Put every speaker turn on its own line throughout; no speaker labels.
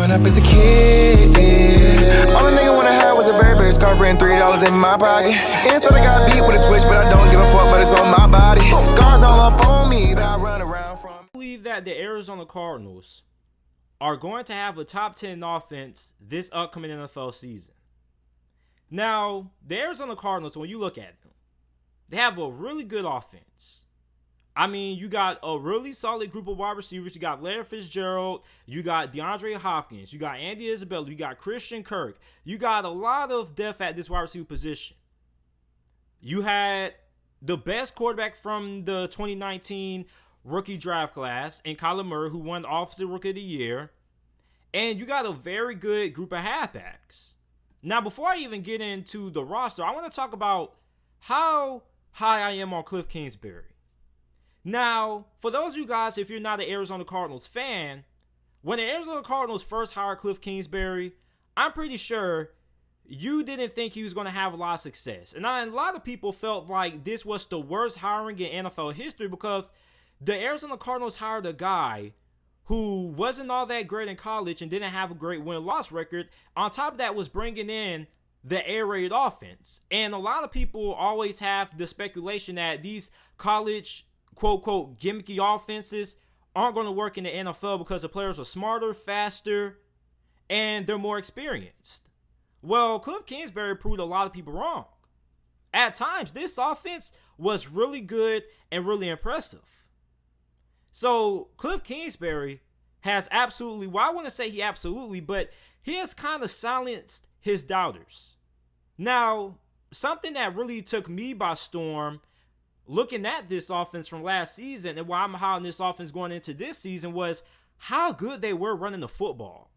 Growing up as a kid, yeah. All a nigga wanna have was a Burberry scarf and $3 in my pocket. Instead I got beat with a switch, but I don't give a fuck, but it's on my body. Scars all up on me, but I run around from.
I believe that the Arizona Cardinals are going to have a top 10 offense this upcoming NFL season. Now, the Arizona Cardinals, when you look at them, they have a really good offense. I mean, you got a really solid group of wide receivers. You got Larry Fitzgerald. You got DeAndre Hopkins. You got Andy Isabella. You got Christian Kirk. You got a lot of depth at this wide receiver position. You had the best quarterback from the 2019 rookie draft class in Kyler Murray, who won Offensive Rookie of the Year. And you got a very good group of halfbacks. Now, before I even get into the roster, I want to talk about how high I am on Kliff Kingsbury. Now, for those of you guys, if you're not an Arizona Cardinals fan, when the Arizona Cardinals first hired Kliff Kingsbury, I'm pretty sure you didn't think he was going to have a lot of success. And a lot of people felt like this was the worst hiring in NFL history because the Arizona Cardinals hired a guy who wasn't all that great in college and didn't have a great win-loss record. On top of that was bringing in the air raid offense. And a lot of people always have the speculation that these college, quote-unquote, gimmicky offenses aren't going to work in the NFL because the players are smarter, faster, and they're more experienced. Well, Kliff Kingsbury proved a lot of people wrong. At times, this offense was really good and really impressive. So, Kliff Kingsbury has absolutely, well, I wouldn't say he absolutely, but he has kind of silenced his doubters. Now, something that really took me by storm, looking at this offense from last season and why I'm high on this offense going into this season, was how good they were running the football.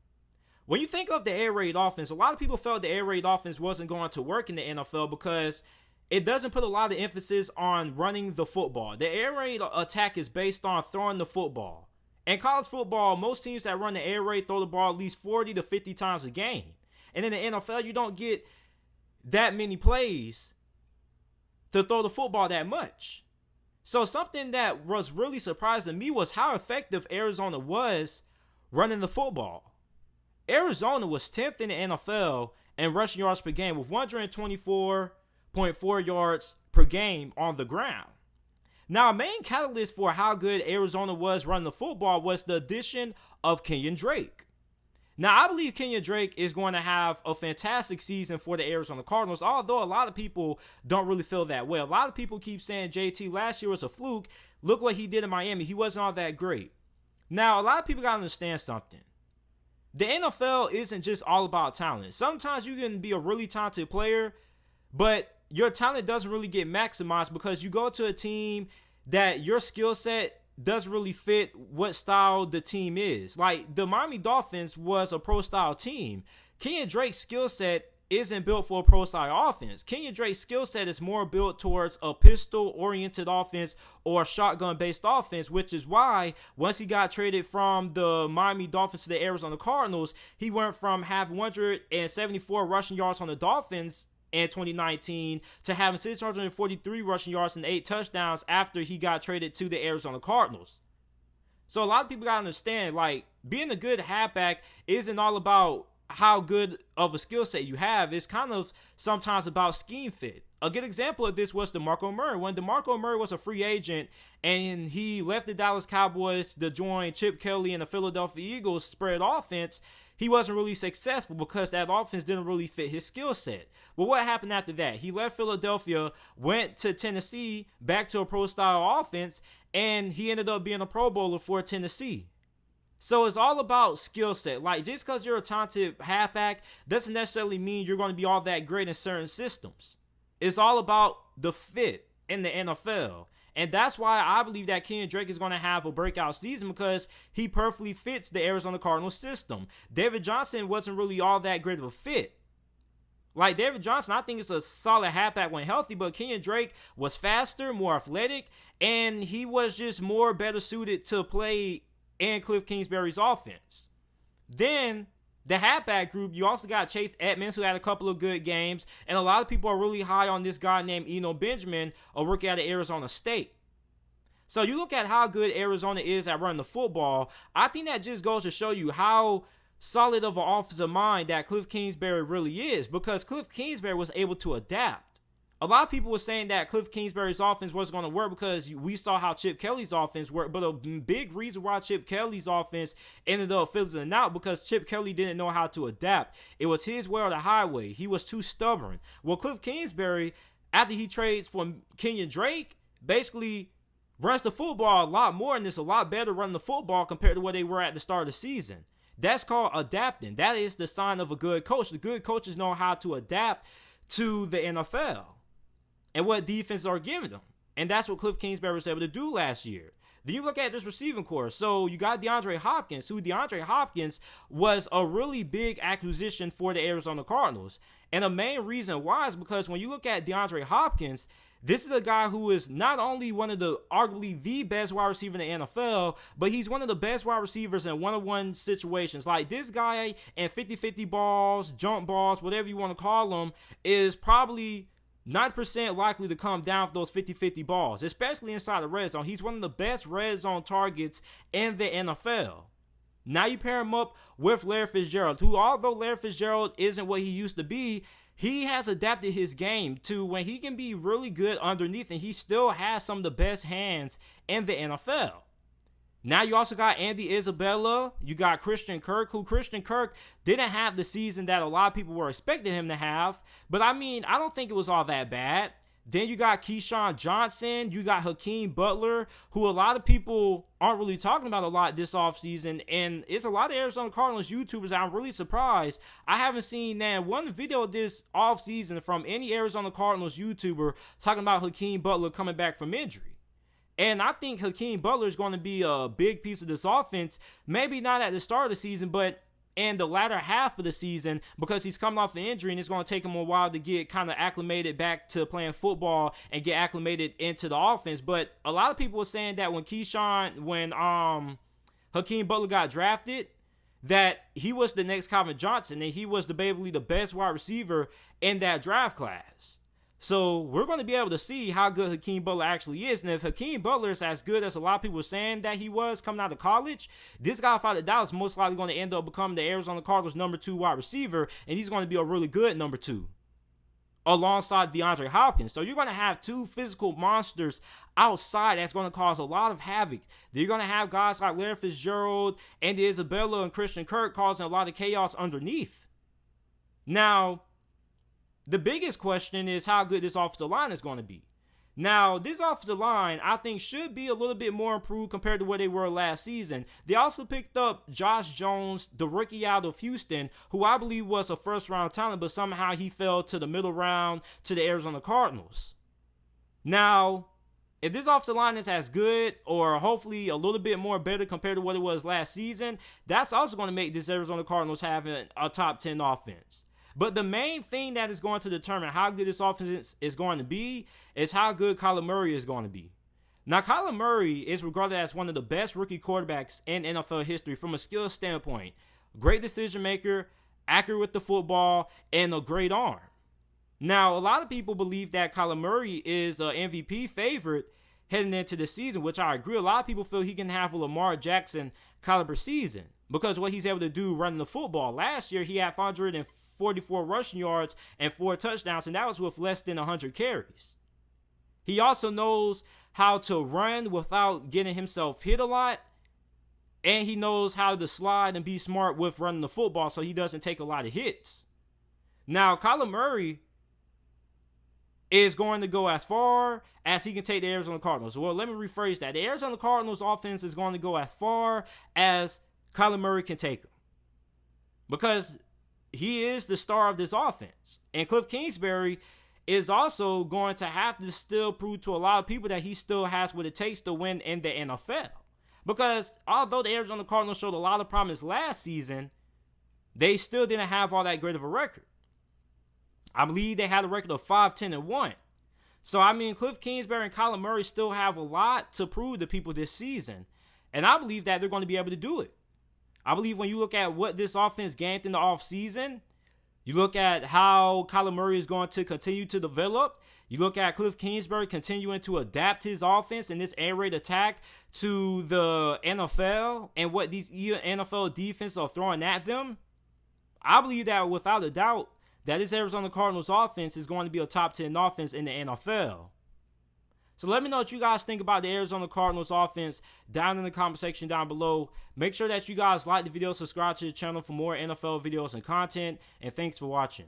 When you think of the air raid offense, a lot of people felt the air raid offense wasn't going to work in the NFL because it doesn't put a lot of emphasis on running the football. The air raid attack is based on throwing the football. In college football, most teams that run the air raid throw the ball at least 40 to 50 times a game. And in the NFL, you don't get that many plays to throw the football that much. So something that was really surprising to me was how effective Arizona was running the football. Arizona was 10th in the NFL in rushing yards per game with 124.4 yards per game on the ground. Now, a main catalyst for how good Arizona was running the football was the addition of Kenyon Drake. Now, I believe Kenyon Drake is going to have a fantastic season for the Arizona Cardinals, although a lot of people don't really feel that way. A lot of people keep saying JT last year was a fluke. Look what he did in Miami. He wasn't all that great. Now, a lot of people got to understand something. The NFL isn't just all about talent. Sometimes you can be a really talented player, but your talent doesn't really get maximized because you go to a team that your skill set doesn't really fit what style the team is. Like the Miami Dolphins was a pro style team. Kenyon Drake's skill set isn't built for a pro style offense. Kenyon Drake's skill set is more built towards a pistol oriented offense or a shotgun based offense, which is why once he got traded from the Miami Dolphins to the Arizona Cardinals, he went from having 174 rushing yards on the Dolphins in 2019 to having 643 rushing yards and 8 touchdowns after he got traded to the Arizona Cardinals. So a lot of people got to understand, like, being a good halfback isn't all about how good of a skill set you have. It's kind of sometimes about scheme fit. A good example of this was DeMarco Murray. When DeMarco Murray was a free agent and he left the Dallas Cowboys to join Chip Kelly and the Philadelphia Eagles spread offense, he wasn't really successful because that offense didn't really fit his skill set. Well, what happened after that? He left Philadelphia, went to Tennessee, back to a pro-style offense, and he ended up being a Pro Bowler for Tennessee. So it's all about skill set. Like, just because you're a talented halfback doesn't necessarily mean you're going to be all that great in certain systems. It's all about the fit in the NFL. And that's why I believe that Kenyon Drake is going to have a breakout season because he perfectly fits the Arizona Cardinals system. David Johnson wasn't really all that great of a fit. Like David Johnson, I think it's a solid halfback when healthy, but Kenyon Drake was faster, more athletic, and he was just more better suited to play in Kliff Kingsbury's offense. Then the halfback group, you also got Chase Edmonds, who had a couple of good games, and a lot of people are really high on this guy named Eno Benjamin, a rookie out of Arizona State. So you look at how good Arizona is at running the football. I think that just goes to show you how solid of an offensive mind that Kliff Kingsbury really is, because Kliff Kingsbury was able to adapt. A lot of people were saying that Kliff Kingsbury's offense wasn't going to work because we saw how Chip Kelly's offense worked. But a big reason why Chip Kelly's offense ended up fizzling out because Chip Kelly didn't know how to adapt. It was his way or the highway. He was too stubborn. Well, Kliff Kingsbury, after he trades for Kenyon Drake, basically runs the football a lot more, and it's a lot better running the football compared to where they were at the start of the season. That's called adapting. That is the sign of a good coach. The good coaches know how to adapt to the NFL and what defenses are giving them. And that's what Kliff Kingsbury was able to do last year. Then you look at this receiving core. So you got DeAndre Hopkins, who DeAndre Hopkins was a really big acquisition for the Arizona Cardinals. And the main reason why is because when you look at DeAndre Hopkins, this is a guy who is not only one of the, arguably the best wide receiver in the NFL, but he's one of the best wide receivers in one-on-one situations. Like this guy in 50-50 balls, jump balls, whatever you want to call them, is probably 90% likely to come down for those 50-50 balls, especially inside the red zone. He's one of the best red zone targets in the NFL. Now you pair him up with Larry Fitzgerald, who, although Larry Fitzgerald isn't what he used to be, he has adapted his game to when he can be really good underneath, and he still has some of the best hands in the NFL. Now you also got Andy Isabella. You got Christian Kirk, who Christian Kirk didn't have the season that a lot of people were expecting him to have. But I mean, I don't think it was all that bad. Then you got Keyshawn Johnson. You got Hakeem Butler, who a lot of people aren't really talking about a lot this offseason. And it's a lot of Arizona Cardinals YouTubers that I'm really surprised. I haven't seen one video this offseason from any Arizona Cardinals YouTuber talking about Hakeem Butler coming back from injury. And I think Hakeem Butler is going to be a big piece of this offense. Maybe not at the start of the season, but in the latter half of the season, because he's coming off an injury and it's going to take him a while to get kind of acclimated back to playing football and get acclimated into the offense. But a lot of people were saying that when Hakeem Butler got drafted, that he was the next Calvin Johnson and he was basically the best wide receiver in that draft class. So we're going to be able to see how good Hakeem Butler actually is. And if Hakeem Butler is as good as a lot of people were saying that he was coming out of college, this guy out of Dallas is most likely going to end up becoming the Arizona Cardinals' number 2 wide receiver. And he's going to be a really good number 2 alongside DeAndre Hopkins. So you're going to have 2 physical monsters outside that's going to cause a lot of havoc. You're going to have guys like Larry Fitzgerald, Andy Isabella, and Christian Kirk causing a lot of chaos underneath. Now, the biggest question is how good this offensive line is going to be. Now, this offensive line, I think, should be a little bit more improved compared to where they were last season. They also picked up Josh Jones, the rookie out of Houston, who I believe was a first-round talent, but somehow he fell to the middle round to the Arizona Cardinals. Now, if this offensive line is as good or hopefully a little bit more better compared to what it was last season, that's also going to make this Arizona Cardinals having a top 10 offense. But the main thing that is going to determine how good this offense is going to be is how good Kyler Murray is going to be. Now, Kyler Murray is regarded as one of the best rookie quarterbacks in NFL history from a skill standpoint. Great decision maker, accurate with the football, and a great arm. Now, a lot of people believe that Kyler Murray is an MVP favorite heading into the season, which I agree. A lot of people feel he can have a Lamar Jackson caliber season because what he's able to do running the football. Last year, he had 444 rushing yards and 4 touchdowns, and that was with less than 100 carries. He also knows how to run without getting himself hit a lot, and he knows how to slide and be smart with running the football so he doesn't take a lot of hits. Now, Kyler Murray is going to go as far as he can take the Arizona Cardinals. Well, let me rephrase that. The Arizona Cardinals offense is going to go as far as Kyler Murray can take them, because he is the star of this offense. And Kliff Kingsbury is also going to have to still prove to a lot of people that he still has what it takes to win in the NFL. Because although the Arizona Cardinals showed a lot of promise last season, they still didn't have all that great of a record. I believe they had a record of 5-10-1. So, I mean, Kliff Kingsbury and Kyler Murray still have a lot to prove to people this season. And I believe that they're going to be able to do it. I believe when you look at what this offense gained in the offseason, You look at how Kyler Murray is going to continue to develop. You look at Kliff Kingsbury continuing to adapt his offense and this air raid attack to the NFL and what these NFL defenses are throwing at them. I believe that without a doubt that this Arizona Cardinals offense is going to be a top 10 offense in the NFL. So let me know what you guys think about the Arizona Cardinals offense down in the comment section down below. Make sure that you guys like the video, subscribe to the channel for more NFL videos and content, and thanks for watching.